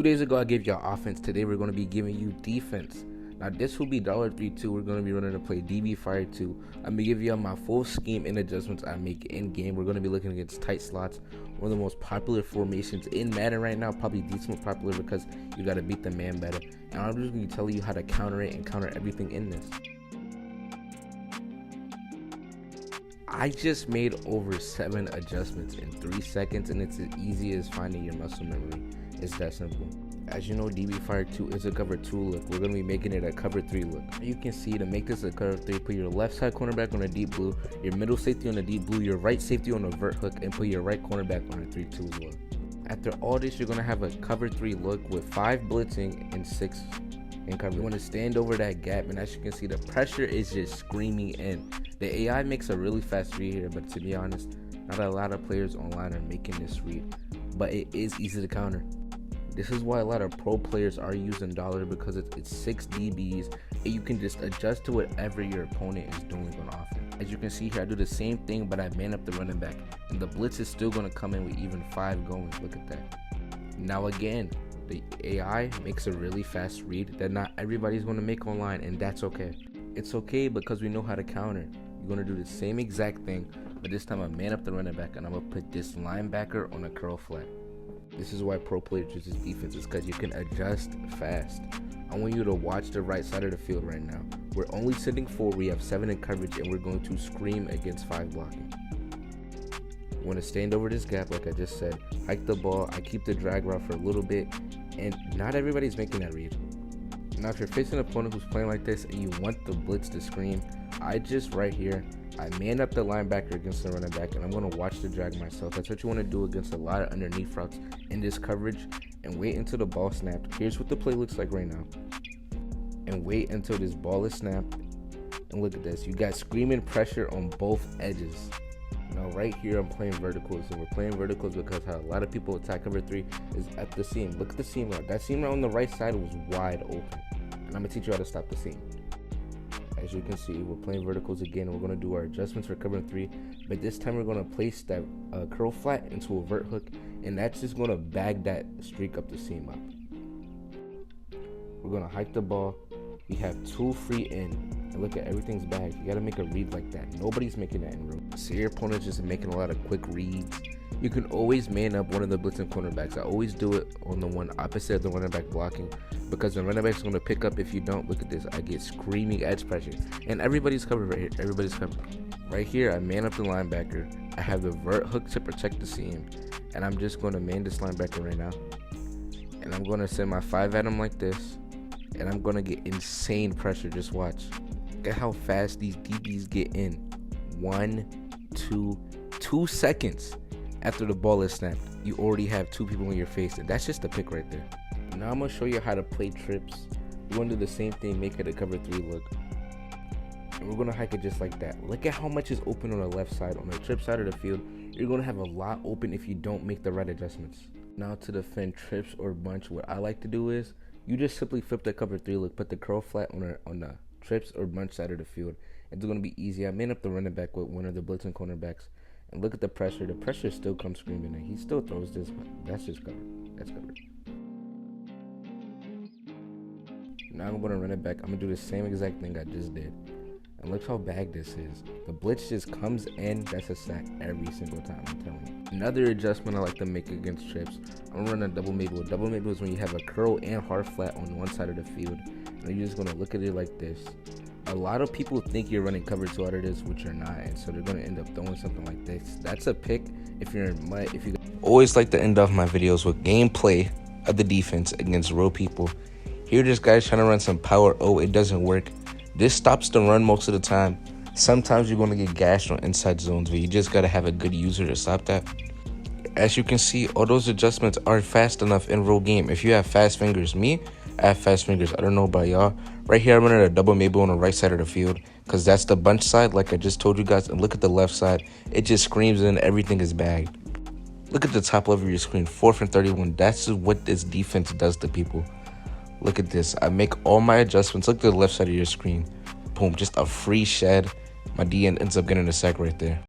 2 days ago, I gave y'all offense. Today, we're going to be giving you defense. Now, this will be $3-2. We're going to be running to play DB Fire 2. I'm going to give y'all my full scheme and adjustments I make in-game. We're going to be looking against tight slots, one of the most popular formations in Madden right now, probably the most popular because you got to beat the man better. And I'm just going to tell you how to counter it and counter everything in this. I just made over 7 adjustments in 3 seconds, and it's as easy as finding your muscle memory. It's that simple. As you know, DB Fire 2 is a cover 2 look. We're going to be making it a cover 3 look. You can see, to make this a cover 3, put your left side cornerback on a deep blue, your middle safety on a deep blue, your right safety on a vert hook, and put your right cornerback on a 3-2 as well. After all this, you're going to have a cover 3 look with 5 blitzing and 6 in cover. You want to stand over that gap, and as you can see, the pressure is just screaming in. The AI makes a really fast read here, but to be honest, not a lot of players online are making this read, but it is easy to counter. This is why a lot of pro players are using dollar, because it's 6 DBs and you can just adjust to whatever your opponent is doing on offense. As you can see here, I do the same thing, but I man up the running back, and the blitz is still going to come in with even 5 going. Look at that. Now again, the AI makes a really fast read that not everybody's going to make online, and that's okay. It's okay because we know how to counter. You're going to do the same exact thing, but this time I man up the running back, and I'm going to put this linebacker on a curl flat. This is why pro players use this defense, is because you can adjust fast. I want you to watch the right side of the field right now. We're only sitting 4, we have 7 in coverage, and we're going to scream against 5 blocking. You want to stand over this gap like I just said, hike the ball, I keep the drag route for a little bit, and not everybody's making that read. Now if you're facing an opponent who's playing like this and you want the blitz to scream, I just right here, I man up the linebacker against the running back, and I'm going to watch the drag myself. That's what you want to do against a lot of underneath routes in this coverage, and wait until the ball snapped. Here's what the play looks like right now. And wait until this ball is snapped, and look at this. You got screaming pressure on both edges. Now right here I'm playing verticals, and we're playing verticals because how a lot of people attack cover 3 is at the seam. Look at the seam route. That seam route on the right side was wide open, and I'm going to teach you how to stop the seam. As you can see, we're playing verticals again, and we're going to do our adjustments for cover 3, but this time we're going to place that curl flat into a vert hook, and that's just going to bag that streak up the seam up. We're going to hike the ball. We have 2 free in, and look at everything's bagged. You got to make a read like that. Nobody's making that in room. So your opponent's just making a lot of quick reads. You can always man up one of the blitzing cornerbacks. I always do it on the one opposite of the running back blocking, because the running back's going to pick up. If you don't, look at this. I get screaming edge pressure, and everybody's covered right here. Everybody's covered. Right here, I man up the linebacker. I have the vert hook to protect the seam, and I'm just going to man this linebacker right now. And I'm going to send my 5 at him like this, and I'm going to get insane pressure. Just watch. Look at how fast these DBs get in. 2 seconds. After the ball is snapped, you already have 2 people in your face, and that's just a pick right there. Now I'm going to show you how to play trips. We're going to do the same thing, make it a cover 3 look. And we're going to hike it just like that. Look at how much is open on the left side. On the trip side of the field, you're going to have a lot open if you don't make the right adjustments. Now to defend trips or bunch, what I like to do is, you just simply flip the cover 3 look, put the curl flat on the trips or bunch side of the field. It's going to be easy. I man up the running back with one of the blitzing cornerbacks. And look at the pressure. The pressure still comes screaming in. He still throws this, but that's just covered. That's covered. Now I'm going to run it back. I'm going to do the same exact thing I just did. And look how bad this is. The blitz just comes in. That's a sack every single time, I'm telling you. Another adjustment I like to make against trips, I'm going to run a double Mabel. Double Mabel is when you have a curl and hard flat on one side of the field. And you're just going to look at it like this. A lot of people think you're running cover 2 out of this, which you're not, and so they're going to end up throwing something like this. That's a pick if you're in mud. If you always like to end off my videos with gameplay of the defense against real people. Here, this guy's trying to run some power. Oh, it doesn't work. This stops the run most of the time. Sometimes you're going to get gashed on inside zones, but you just got to have a good user to stop that. As you can see, all those adjustments are fast enough in real game. If you have fast fingers, I have fast fingers. I don't know about y'all. Right here, I'm running a double Mabel on the right side of the field, because that's the bunch side, like I just told you guys. And look at the left side. It just screams in. Everything is bagged. Look at the top level of your screen. 4th and 31. That's what this defense does to people. Look at this. I make all my adjustments. Look at the left side of your screen. Boom. Just a free shed. My DN ends up getting a sack right there.